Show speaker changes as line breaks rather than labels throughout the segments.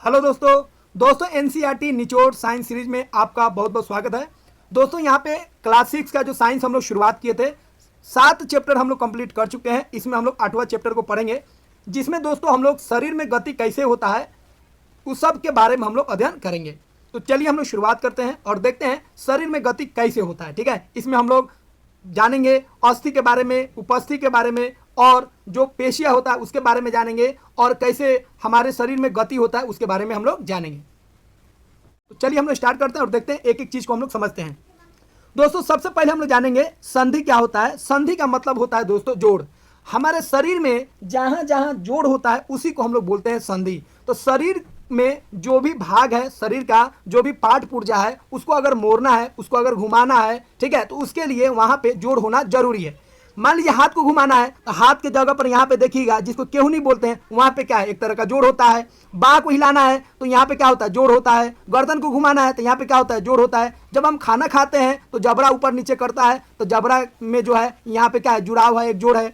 Hello दोस्तों NCERT निचोड़ science series में आपका बहुत बहुत स्वागत है। दोस्तों यहाँ पे क्लास 6 का जो साइंस हम लोग शुरुआत किए थे, 7 चैप्टर हम लोग कंप्लीट कर चुके हैं। इसमें हम लोग 8वां चैप्टर को पढ़ेंगे, जिसमें दोस्तों हम लोग शरीर में गति कैसे होता है उस सब के बारे में हम लोग अध्ययन करेंगे। तो चलिए हम लोग शुरुआत करते हैं और देखते हैं शरीर में गति कैसे होता है। ठीक है, इसमें हम लोग जानेंगे अस्थि के बारे में, उपस्थि के बारे में, और जो पेशिया होता है उसके बारे में जानेंगे, और कैसे हमारे शरीर में गति होता है उसके बारे में हम लोग जानेंगे। तो चलिए हम लोग स्टार्ट करते हैं और देखते हैं, एक एक चीज को हम लोग समझते हैं। दोस्तों सबसे पहले हम लोग जानेंगे संधि क्या होता है। संधि का मतलब होता है दोस्तों जोड़। हमारे शरीर में जहां जहां जोड़ होता है उसी को हम लोग बोलते हैं संधि। तो शरीर में जो भी भाग है, शरीर का जो भी पार्ट पुर्जा है, उसको अगर मोड़ना है, उसको अगर घुमाना है, ठीक है, तो उसके लिए वहां पे जोड़ होना जरूरी है। मान लीजिए हाथ को घुमाना है तो हाथ के जगह पर यहाँ पे देखिएगा, जिसको केहूनी बोलते हैं, वहां पे क्या है, एक तरह का जोड़ होता है। बाह को हिलाना है तो यहाँ पे क्या होता है, जोड़ होता है। गर्दन को घुमाना है तो यहाँ पे क्या होता है, जोड़ होता है। जब हम खाना खाते हैं तो जबड़ा ऊपर नीचे करता है, तो जबड़ा में जो है यहाँ पे क्या है, जुड़ाव है, एक जोड़ है।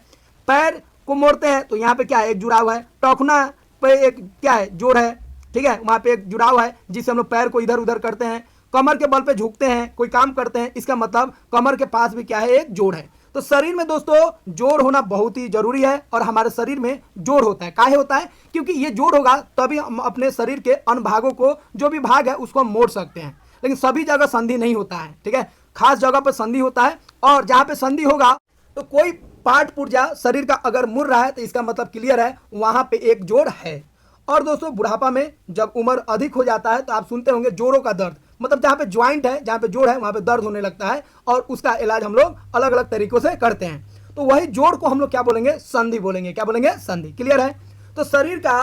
पैर को मोड़ते हैं तो यहाँ पे क्या है, एक जुड़ाव है। टखना पे एक क्या है, जोड़ है, ठीक है, वहां पे एक जुड़ाव है जिससे हम लोग पैर को इधर उधर करते हैं। कमर के बल पे झुकते हैं, कोई काम करते हैं, इसका मतलब कमर के पास भी क्या है, एक जोड़ है। तो शरीर में दोस्तों जोड़ होना बहुत ही जरूरी है, और हमारे शरीर में जोड़ होता है। काहे होता है, क्योंकि ये जोड़ होगा तभी हम अपने शरीर के अन्य भागों को, जो भी भाग है उसको हम मोड़ सकते हैं। लेकिन सभी जगह संधि नहीं होता है, ठीक है, खास जगह पर संधि होता है। और जहां पे संधि होगा तो कोई पार्ट पुर्जा शरीर का अगर मुड़ रहा है तो इसका मतलब क्लियर है, वहां पे एक जोड़ है। और दोस्तों बुढ़ापा में जब उम्र अधिक हो जाता है तो आप सुनते होंगे जोड़ों का दर्द, मतलब जहाँ पे ज्वाइंट है, जहाँ पे जोड़ है, वहाँ पे दर्द होने लगता है, और उसका इलाज हम लोग अलग अलग तरीकों से करते हैं। तो वही जोड़ को हम लोग क्या बोलेंगे, संधि बोलेंगे। क्या बोलेंगे, संधि। क्लियर है। तो शरीर का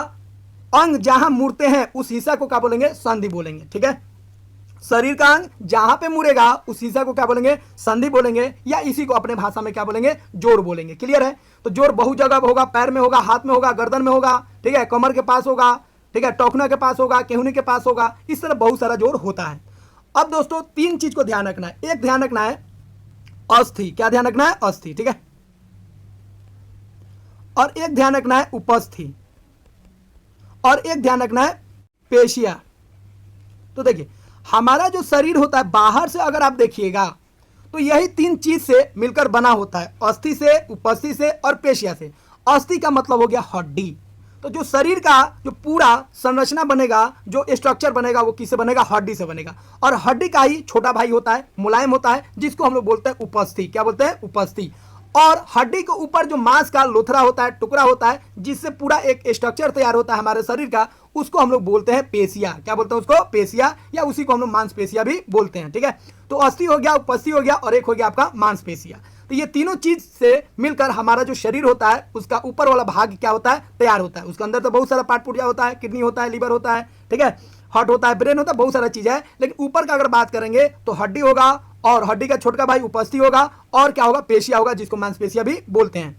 अंग जहां मुड़ते हैं उस हिस्सा को क्या बोलेंगे, संधि बोलेंगे। ठीक है, शरीर का अंग जहां पे मुड़ेगा उस हिस्सा को क्या बोलेंगे, संधि बोलेंगे, या इसी को अपने भाषा में क्या बोलेंगे, जोड़ बोलेंगे। क्लियर है। तो जोड़ बहु जगह होगा, पैर में होगा, हाथ में होगा, गर्दन में होगा, ठीक है, कमर के पास होगा, ठीक है, टोकना के पास होगा, केहूनी के पास होगा, इस तरह बहुत सारा जोड़ होता है। अब दोस्तों 3 चीज को ध्यान रखना है। एक ध्यान रखना है अस्थि। क्या ध्यान रखना है, अस्थि, ठीक है। और एक ध्यान रखना है उपस्थि, और एक ध्यान रखना है पेशिया। तो देखिए हमारा जो शरीर होता है बाहर से अगर आप देखिएगा तो यही 3 चीज से मिलकर बना होता है, अस्थि से, उपस्थि से और पेशिया से। अस्थि का मतलब हो गया हड्डी। तो जो शरीर का जो पूरा संरचना बनेगा, जो स्ट्रक्चर बनेगा, वो किससे बनेगा, हड्डी से बनेगा। और हड्डी का ही छोटा भाई होता है, मुलायम होता है, जिसको हम लोग बोलते हैं उपस्थि। क्या बोलते हैं, उपस्थि। और हड्डी के ऊपर जो मांस का लोथरा होता है, टुकड़ा होता है, जिससे पूरा एक स्ट्रक्चर तैयार होता है हमारे शरीर का, उसको हम लोग बोलते हैं पेशिया। क्या बोलते हैं उसको, पेशिया, या उसी को हम लोग मांसपेशिया भी बोलते हैं। ठीक है, तो अस्थि हो गया, उपस्थि हो गया, और एक हो गया आपका मांसपेशिया। तो ये तीनों चीज से मिलकर हमारा जो शरीर होता है उसका ऊपर वाला भाग क्या होता है, तैयार होता है। उसके अंदर तो बहुत सारा पार्ट पुर्जा होता है, किडनी होता है, लीवर होता है, ठीक है, हार्ट होता है, ब्रेन होता है, बहुत सारा चीज है। लेकिन ऊपर का अगर बात करेंगे तो हड्डी होगा, और हड्डी का छोटका भाई उपस्थि होगा, और क्या होगा, पेशिया होगा, जिसको मांसपेशिया भी बोलते हैं।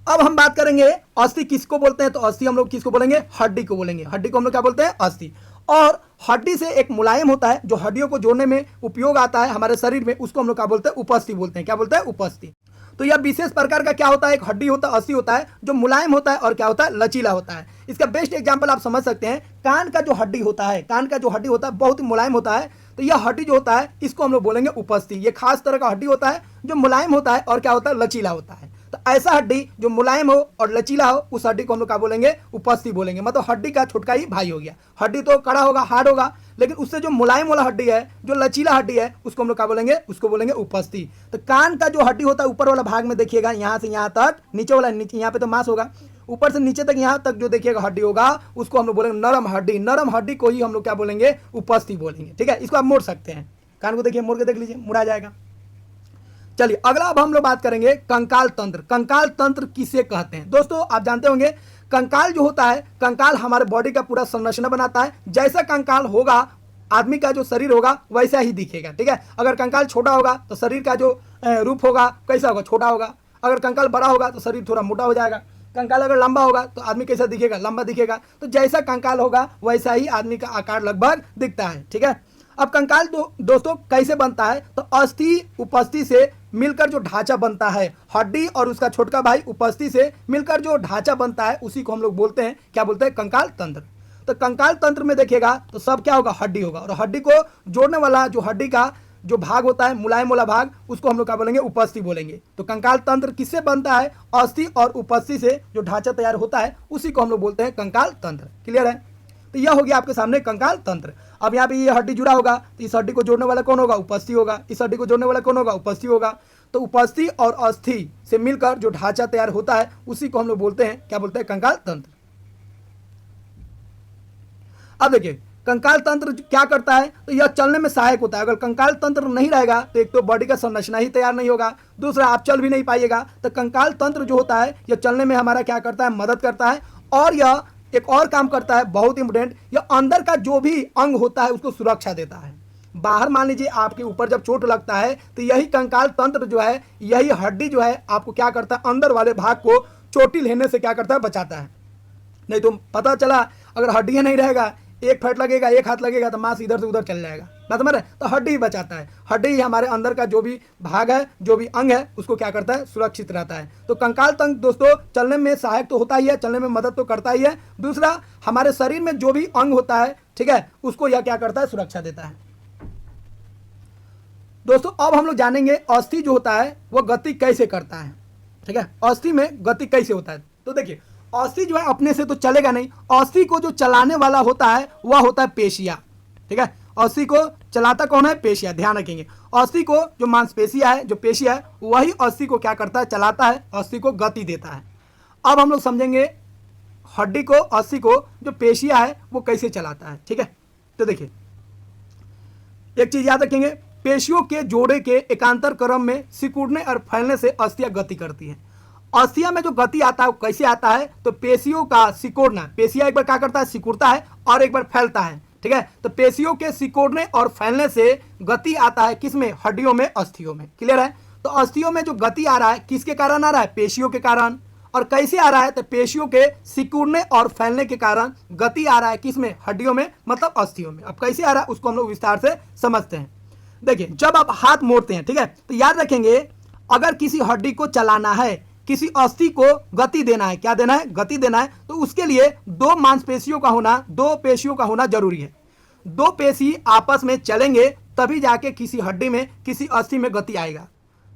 अब हम बात करेंगे अस्थि किसको बोलते हैं। तो अस्थि हम लोग किसको बोलेंगे, हड्डी को बोलेंगे। हड्डी को हम लोग क्या बोलते हैं, अस्थि। और हड्डी से एक मुलायम होता है जो हड्डियों को जोड़ने में उपयोग आता है हमारे शरीर में, उसको हम लोग क्या बोलते हैं, उपस्थि बोलते हैं। क्या बोलते हैं, उपस्थि। तो यह विशेष प्रकार का क्या होता है, एक हड्डी होता है, अस्थि होता है, जो मुलायम होता है और क्या होता है, लचीला होता है। इसका बेस्ट एग्जांपल आप समझ सकते हैं, कान का जो हड्डी होता है, कान का जो हड्डी होता है बहुत ही मुलायम होता है। तो यह हड्डी जो होता है इसको हम लोग बोलेंगे उपस्थि। ये खास तरह का हड्डी होता है जो मुलायम होता है और क्या होता है, लचीला होता है। तो ऐसा हड्डी जो मुलायम हो और लचीला हो, उस हड्डी को हम लोग क्या बोलेंगे, उपस्थि बोलेंगे। मतलब हड्डी का छोटका ही भाई हो गया। हड्डी तो कड़ा होगा, हार्ड होगा, लेकिन उससे जो मुलायम वाला हड्डी है, जो लचीला हड्डी है, उसको हम लोग क्या बोलेंगे, उसको बोलेंगे उपस्थि। तो कान का जो हड्डी होता है ऊपर वाला भाग में देखिएगा, यहाँ से यहाँ तक, नीचे वाला नीचे, यहाँ पे तो मांस होगा, ऊपर से नीचे तक यहाँ तक जो देखिएगा हड्डी होगा, उसको हम लोग बोलेंगे नरम हड्डी। नरम हड्डी को ही हम लोग क्या बोलेंगे, उपस्थि बोलेंगे। ठीक है, इसको आप मोड़ सकते हैं, कान को देखिए, मोड़ के देख लीजिए, मुड़ा जाएगा। चलिए अगला अब हम लोग बात करेंगे कंकाल तंत्र। कंकाल तंत्र किसे कहते हैं। दोस्तों आप जानते होंगे कंकाल जो होता है, कंकाल हमारे बॉडी का पूरा संरचना बनाता है। जैसा कंकाल होगा आदमी का जो शरीर होगा वैसा ही दिखेगा। ठीक है, अगर कंकाल छोटा होगा तो शरीर का जो रूप होगा कैसा होगा, छोटा होगा। अगर कंकाल बड़ा होगा तो शरीर थोड़ा मोटा हो जाएगा। कंकाल अगर लंबा होगा तो आदमी कैसा दिखेगा, लंबा दिखेगा। तो जैसा कंकाल होगा वैसा ही आदमी का आकार लगभग दिखता है। ठीक है, अब कंकाल दोस्तों कैसे बनता है, तो अस्थि उपस्थि से मिलकर जो ढांचा बनता है, हड्डी और उसका छोटका भाई उपस्थि से मिलकर जो ढांचा बनता है, उसी को हम लोग बोलते हैं, क्या बोलते हैं, कंकाल तंत्र। तो कंकाल तंत्र में देखिएगा तो सब क्या होगा, हड्डी होगा, और हड्डी को जोड़ने वाला जो हड्डी का जो भाग होता है, मुलायम वाला भाग, उसको हम लोग क्या बोलेंगे, उपस्थि बोलेंगे। तो कंकाल तंत्र किससे बनता है, अस्थि और उपस्थि से जो ढांचा तैयार होता है उसी को हम लोग बोलते हैं कंकाल तंत्र। क्लियर है? तो यह हो गया आपके सामने कंकाल तंत्र। अब यहाँ पे ये हड्डी जुड़ा होगा तो इस हड्डी को जोड़ने वाला कौन होगा, उपस्थि होगा, इस हड्डी को जोड़ने वाला कौन होगा, उपस्थि होगा। तो उपस्थि और अस्थि से मिलकर जो ढांचा तैयार होता है उसी को हम लोग बोलते हैं, क्या बोलते हैं, कंकाल तंत्र। अब देखिए कंकाल तंत्र क्या करता है, तो यह चलने में सहायक होता है। अगर कंकाल तंत्र नहीं रहेगा तो एक तो बॉडी का संरचना ही तैयार नहीं होगा, दूसरा आप चल भी नहीं पाइएगा। तो कंकाल तंत्र जो होता है यह चलने में हमारा क्या करता है, मदद करता है। और यह एक और काम करता है बहुत इंपॉर्टेंट, यह अंदर का जो भी अंग होता है उसको सुरक्षा देता है। बाहर मान लीजिए आपके ऊपर जब चोट लगता है तो यही कंकाल तंत्र जो है, यही हड्डी जो है आपको क्या करता है, अंदर वाले भाग को चोटी लेने से क्या करता है, बचाता है। नहीं तो पता चला अगर हड्डी नहीं रहेगा, एक फट लगेगा, एक हाथ लगेगा तो मांस इधर से उधर चल जाएगा, बात समझ रहे? तो हड्डी ही बचाता है। हड्डी ही हमारे अंदर का जो भी भाग है, जो भी अंग है, उसको क्या करता है, सुरक्षित रहता है। तो कंकाल तंत्र दोस्तों चलने में सहायक तो होता ही है, चलने में मदद तो करता ही है। दूसरा हमारे शरीर में जो भी अंग होता है, ठीक है, उसको यह क्या करता है, सुरक्षा देता है। दोस्तों अब हम लोग जानेंगे अस्थि जो होता है वह गति कैसे करता है। ठीक है, अस्थि में गति कैसे होता है। तो देखिए अस्थि जो है अपने से तो चलेगा नहीं, अस्थि को जो चलाने वाला होता है वह होता है पेशिया। ठीक है, अस्थि को चलाता कौन है, पेशिया। ध्यान रखेंगे, अस्थि को जो मांसपेशिया है, जो पेशिया है, वही अस्थि को क्या करता है, चलाता है, अस्थि को गति देता है। अब हम लोग समझेंगे हड्डी को, अस्थि को जो पेशिया है वो कैसे चलाता है। ठीक है, तो देखिए एक चीज याद रखेंगे, पेशियों के जोड़े के एकांतर क्रम में सिकुड़ने और फैलने से अस्थियां गति करती है। अस्थिया में जो गति आता है वो कैसे आता है, तो पेशियों का सिकोड़ना, पेशिया एक बार क्या करता है, सिकुड़ता है और एक बार फैलता है। ठीक है, तो पेशियों के सिकोड़ने और फैलने से गति आता है किसमें, हड्डियों में, अस्थियों में। क्लियर है? तो अस्थियों में जो गति आ रहा है किसके कारण आ रहा है, पेशियों के कारण। और कैसे आ रहा है, तो पेशियों के सिकुड़ने और फैलने के कारण गति आ रहा है किसमें, हड्डियों में, मतलब अस्थियों में। अब कैसे आ रहा है उसको हम लोग विस्तार से समझते हैं। देखिए जब आप हाथ मोड़ते हैं, ठीक है, तो याद रखेंगे अगर किसी हड्डी को चलाना है, किसी अस्थि को गति देना है, क्या देना है, गति देना है, तो उसके लिए दो मांसपेशियों का होना, दो पेशियों का होना जरूरी है। दो पेशी आपस में चलेंगे तभी जाके किसी हड्डी में, किसी अस्थि में गति आएगा।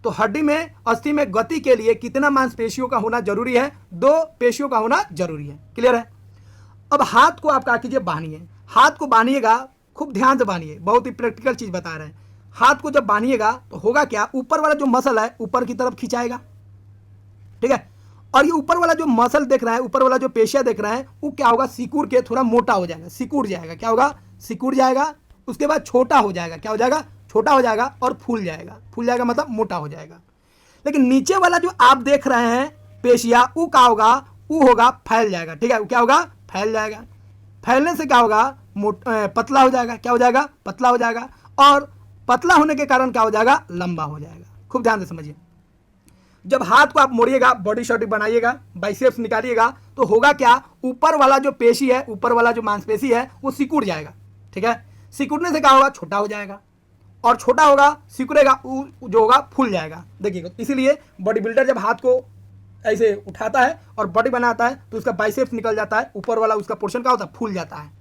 तो हड्डी में, अस्थि में गति के लिए कितना मांसपेशियों का होना जरूरी है, दो पेशियों का होना जरूरी है। क्लियर है? अब हाथ को आप क्या कीजिए, बांधिए। हाथ को बांधिएगा, खूब ध्यान से बांधिए, बहुत ही प्रैक्टिकल चीज बता रहे हैं। हाथ को जब बांधिएगा तो होगा क्या, ऊपर वाला जो मसल है ऊपर की तरफ खिंचाएगा। ठीक है, और ये ऊपर वाला जो मसल देख रहा है, ऊपर वाला जो पेशिया देख रहा है, वो क्या होगा, सिकुड़ के थोड़ा मोटा हो जाएगा, सिकुड़ जाएगा। क्या होगा, सिकुड़ जाएगा। उसके बाद छोटा हो जाएगा, क्या हो जाएगा, छोटा हो जाएगा और फूल जाएगा। फूल जाएगा मतलब मोटा हो जाएगा। लेकिन नीचे वाला जो आप देख रहे हैं पेशिया, वो क्या होगा, वो होगा फैल जाएगा। ठीक है, वो क्या होगा, फैल जाएगा। फैलने से क्या होगा, पतला हो जाएगा। क्या हो जाएगा, पतला हो जाएगा। और पतला होने के कारण क्या हो जाएगा, लंबा हो जाएगा। खूब ध्यान से समझिए, जब हाथ को आप मोड़िएगा, बॉडी शॉडी बनाइएगा, बाइसेप्स निकालिएगा, तो होगा क्या, ऊपर वाला जो पेशी है, ऊपर वाला जो मांसपेशी है वो सिकुड़ जाएगा। ठीक है, सिकुड़ने से क्या होगा, छोटा हो जाएगा। और छोटा होगा, सिकुड़ेगा, जो होगा फूल जाएगा। देखिएगा, इसीलिए बॉडी बिल्डर जब हाथ को ऐसे उठाता है और बॉडी बनाता है तो उसका बाइसेप्स निकल जाता है, ऊपर वाला उसका पोर्शन क्या होता है, फूल जाता है।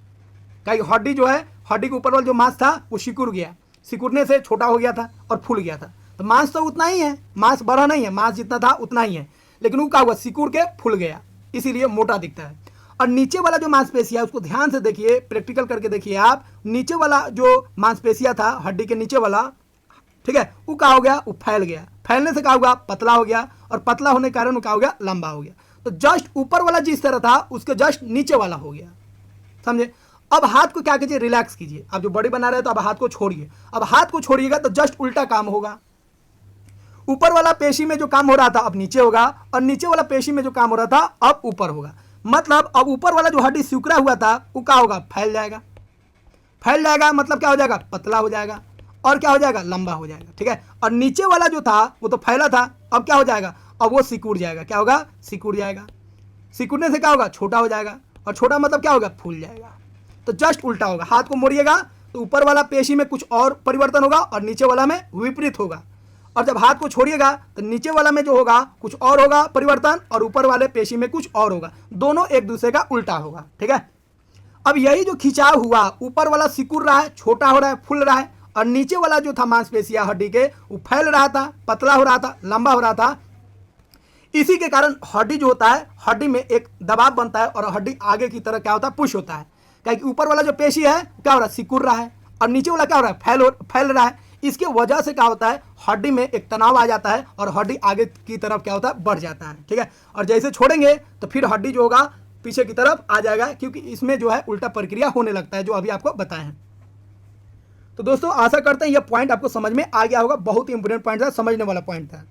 कहीं हड्डी जो है, हड्डी के ऊपर वाला जो मांस था वो सिकुड़ गया, सिकुड़ने से छोटा हो गया था और फूल गया था। तो मांस तो उतना ही है, मांस बढ़ा नहीं है, मांस जितना था उतना ही है, लेकिन वो क्या हुआ, सिकुड़ के फूल गया, इसीलिए मोटा दिखता है। और नीचे वाला जो मांसपेशिया है उसको ध्यान से देखिए, प्रैक्टिकल करके देखिए आप, नीचे वाला जो मांसपेशिया था हड्डी के नीचे वाला, ठीक है, वो क्या हो गया, वो फैल गया। फैलने से क्या होगा, पतला हो गया, और पतला होने के कारण वो क्या हो गया, लंबा हो गया। तो जस्ट ऊपर वाला जिस तरह था उसके जस्ट नीचे वाला हो गया। समझे? अब हाथ को क्या कीजिए, रिलैक्स कीजिए। आप जो बॉडी बना रहे हैं तो अब हाथ को छोड़िए। अब हाथ को छोड़िएगा तो जस्ट उल्टा काम होगा। ऊपर वाला पेशी में जो काम हो रहा था अब नीचे होगा, और नीचे वाला पेशी में जो काम हो रहा था अब ऊपर होगा। मतलब अब ऊपर वाला जो हड्डी सिकुड़ा हुआ था वो क्या होगा, फैल जाएगा। फैल जाएगा मतलब क्या हो जाएगा, पतला हो जाएगा, और क्या हो जाएगा, लंबा हो जाएगा। ठीक है, और नीचे वाला जो था वो तो फैला था, अब क्या हो जाएगा, अब वो सिकुड़ जाएगा। क्या होगा, सिकुड़ जाएगा। सिकुड़ने से क्या होगा, छोटा हो जाएगा, और छोटा मतलब क्या होगा, फूल जाएगा। तो जस्ट उल्टा होगा। हाथ को मोड़िएगा तो ऊपर वाला पेशी में कुछ और परिवर्तन होगा और नीचे वाला में विपरीत होगा। और जब हाथ को छोड़िएगा तो नीचे वाला में जो होगा कुछ और होगा परिवर्तन, और ऊपर वाले पेशी में कुछ और होगा। दोनों एक दूसरे का उल्टा होगा। ठीक है, अब यही जो खिंचाव हुआ, ऊपर वाला सिकुड़ रहा है, छोटा हो रहा है, फूल रहा है, और नीचे वाला जो था मांसपेशियां हड्डी के, वो फैल रहा था, पतला हो रहा था, लंबा हो रहा था। इसी के कारण हड्डी जो होता है, हड्डी में एक दबाव बनता है और हड्डी आगे की तरह क्या होता है, पुश होता है। क्योंकि ऊपर वाला जो पेशी है क्या हो रहा है, सिकुड़ रहा है, और नीचे वाला क्या हो रहा है, फैल रहा है। इसके वजह से क्या होता है, हड्डी में एक तनाव आ जाता है और हड्डी आगे की तरफ क्या होता है, बढ़ जाता है। ठीक है, और जैसे छोड़ेंगे तो फिर हड्डी जो होगा पीछे की तरफ आ जाएगा, क्योंकि इसमें जो है उल्टा प्रक्रिया होने लगता है, जो अभी आपको बताया है। तो दोस्तों आशा करते हैं यह पॉइंट आपको समझ में आ गया होगा, बहुत ही इंपोर्टेंट पॉइंट था, समझने वाला पॉइंट था।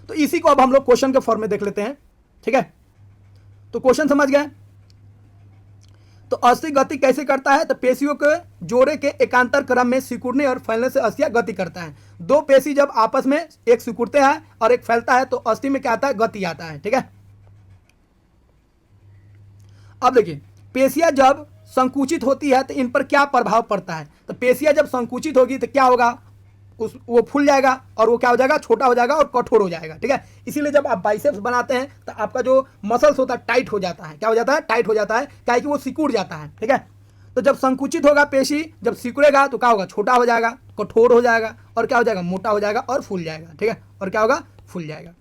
तो इसी को अब हम लोग क्वेश्चन के फॉर्म में देख लेते हैं। ठीक है, तो क्वेश्चन समझ गए। तो अस्थि गति कैसे करता है, तो पेशियों के जोड़े के एकांतर क्रम में सिकुड़ने और फैलने से अस्थियां गति करता है। दो पेशी जब आपस में एक सिकुड़ते हैं और एक फैलता है तो अस्थि में क्या आता है, गति आता है। ठीक है, अब देखिए पेशियां जब संकुचित होती है तो इन पर क्या प्रभाव पड़ता है। तो पेशियां जब संकुचित होगी तो क्या होगा, वो फूल जाएगा और वो क्या हो जाएगा, छोटा हो जाएगा और कठोर हो जाएगा। ठीक है, इसीलिए जब आप बाइसेप्स बनाते हैं तो आपका जो मसल्स होता है टाइट हो जाता है। क्या हो जाता है, टाइट हो जाता है, क्या कि वो सिकुड़ जाता है। ठीक है, तो जब संकुचित होगा पेशी, जब सिकुड़ेगा तो क्या होगा, छोटा हो जाएगा, कठोर हो जाएगा, और क्या हो जाएगा, मोटा हो जाएगा और फूल जाएगा। ठीक है, और क्या होगा, फूल जाएगा।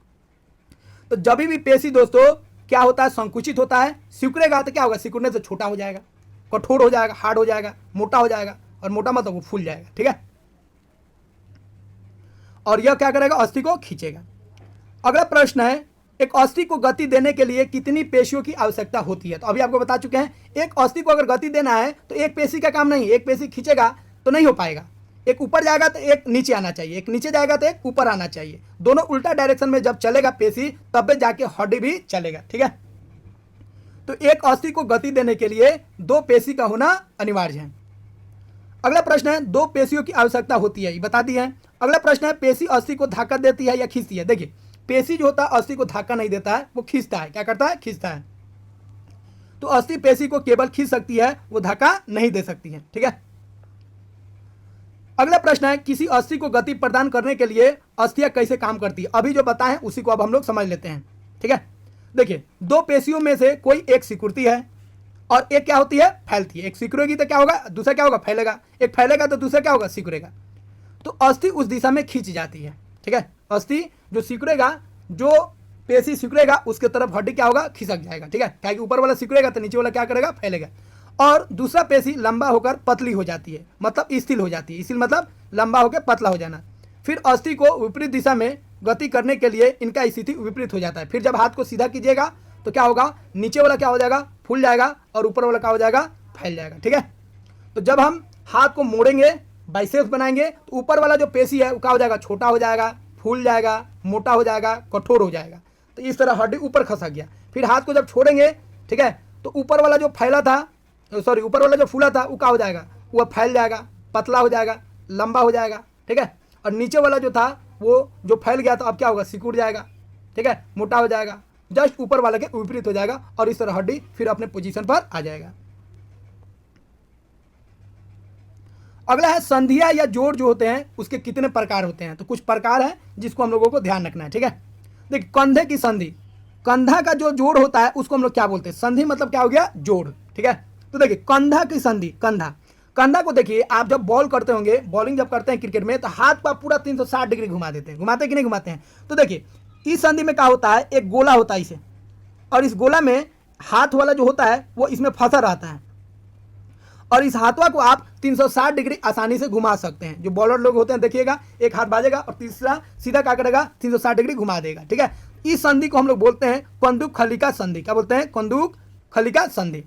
तो जब भी पेशी दोस्तों क्या होता है, संकुचित होता है, सिकुड़ेगा तो क्या होगा, सिकुड़ने से छोटा हो जाएगा, कठोर हो जाएगा, हार्ड हो जाएगा, मोटा हो जाएगा, और मोटा मतलब वो फूल जाएगा। ठीक है, और यह क्या करेगा, अस्थि को खींचेगा। अगला प्रश्न है, एक अस्थि को गति देने के लिए कितनी पेशियों की आवश्यकता होती है। तो अभी आपको बता चुके हैं, एक अस्थि को अगर गति देना है तो एक पेशी का काम नहीं, एक पेशी खींचेगा तो नहीं हो पाएगा। एक ऊपर जाएगा तो एक नीचे आना चाहिए, एक नीचे जाएगा तो एक ऊपर आना चाहिए। दोनों उल्टा डायरेक्शन में जब चलेगा पेशी, तब जाके हड्डी भी चलेगा। ठीक है, तो एक अस्थि को गति देने के लिए दो पेशी का होना अनिवार्य है। अगला प्रश्न है, दो पेशियों की आवश्यकता होती है, ये बता दी है। अगला प्रश्न है, पेशी अस्थि को धक्का देती है या खींचती है। देखिए पेशी जो होता है अस्थि को धक्का नहीं देता है, वो खींचता है। क्या करता है, खींचता है। तो अस्थि पेशी को केवल खींच सकती है, वो धक्का नहीं दे सकती है। ठीक है, अगला प्रश्न है, किसी अस्थि को गति प्रदान करने के लिए अस्थियां कैसे काम करती है। अभी जो बताएं उसी को अब हम लोग समझ लेते हैं। ठीक है, देखिए दो पेशियों में से कोई एक सिकुड़ती है और एक क्या होती है, फैलती है। एक सिकुड़ेगी तो क्या होगा, दूसरा क्या होगा, फैलेगा। एक फैलेगा तो दूसरा क्या होगा, सिकुड़ेगा। तो अस्थि उस दिशा में खींच जाती है। ठीक है, अस्थि जो सिकुड़ेगा, जो पेशी सिकुड़ेगा उसके तरफ हड्डी क्या होगा, खिसक जाएगा। ठीक है, क्या कि ऊपर वाला सिकुड़ेगा तो नीचे वाला क्या करेगा, फैलेगा। और दूसरा पेशी लंबा होकर पतली हो जाती है, मतलब स्थिर हो जाती है। स्थिर मतलब लंबा होकर पतला हो जाना। फिर अस्थि को विपरीत दिशा में गति करने के लिए इनका स्थिति विपरीत हो जाता है। फिर जब हाथ को सीधा कीजिएगा तो क्या होगा, नीचे वाला क्या हो जाएगा, फूल जाएगा, और ऊपर वाला क्या हो जाएगा, फैल जाएगा। ठीक है, तो जब हम हाथ को मोड़ेंगे, बाइसेप्स बनाएंगे, तो ऊपर वाला जो पेशी है वो क्या हो जाएगा, छोटा हो जाएगा, फूल जाएगा, मोटा हो जाएगा, कठोर हो जाएगा। तो इस तरह हड्डी ऊपर खसक गया। फिर हाथ को जब छोड़ेंगे, ठीक है, तो ऊपर वाला जो फैला था, सॉरी ऊपर वाला जो फूला था वो क्या हो जाएगा, वो फैल जाएगा, पतला हो जाएगा, लंबा हो जाएगा। ठीक है, और नीचे वाला जो था वो जो फैल गया था अब क्या होगा, सिकुड़ जाएगा। ठीक है, मोटा हो जाएगा, जस्ट ऊपर वाले के विपरीत हो जाएगा, और इस तरह हड्डी फिर अपने पोजीशन पर आ जाएगा। अगला है, संधियां या जोड़ जो होते हैं उसके कितने प्रकार होते हैं। तो कुछ प्रकार है जिसको हम लोगों को ध्यान रखना है। ठीक है, देखिए कंधे की संधि, कंधा का जो जोड़ होता है उसको हम लोग क्या बोलते हैं, संधि मतलब क्या हो गया, जोड़। ठीक है, तो देखिए कंधा की संधि, कंधा को देखिए आप जब बॉल करते होंगे, बॉलिंग जब करते हैं क्रिकेट में, तो हाथ का पूरा 360 डिग्री घुमा देते हैं, घुमाते कि नहीं घुमाते हैं। तो देखिए इस संधि में क्या होता है, एक गोला होता है इसे, और इस गोला में हाथ वाला जो होता है वो इसमें फंसा रहता है, और इस हाथवा को आप 360 डिग्री आसानी से घुमा सकते हैं। जो बॉलर लोग होते हैं देखिएगा, एक हाथ बाजेगा और तीसरा सीधा क्या करेगा, 360 डिग्री घुमा देगा। ठीक है, इस संधि को हम लोग बोलते हैं कंदुक खलिका संधि। क्या बोलते हैं, कंदुक खलिका संधि।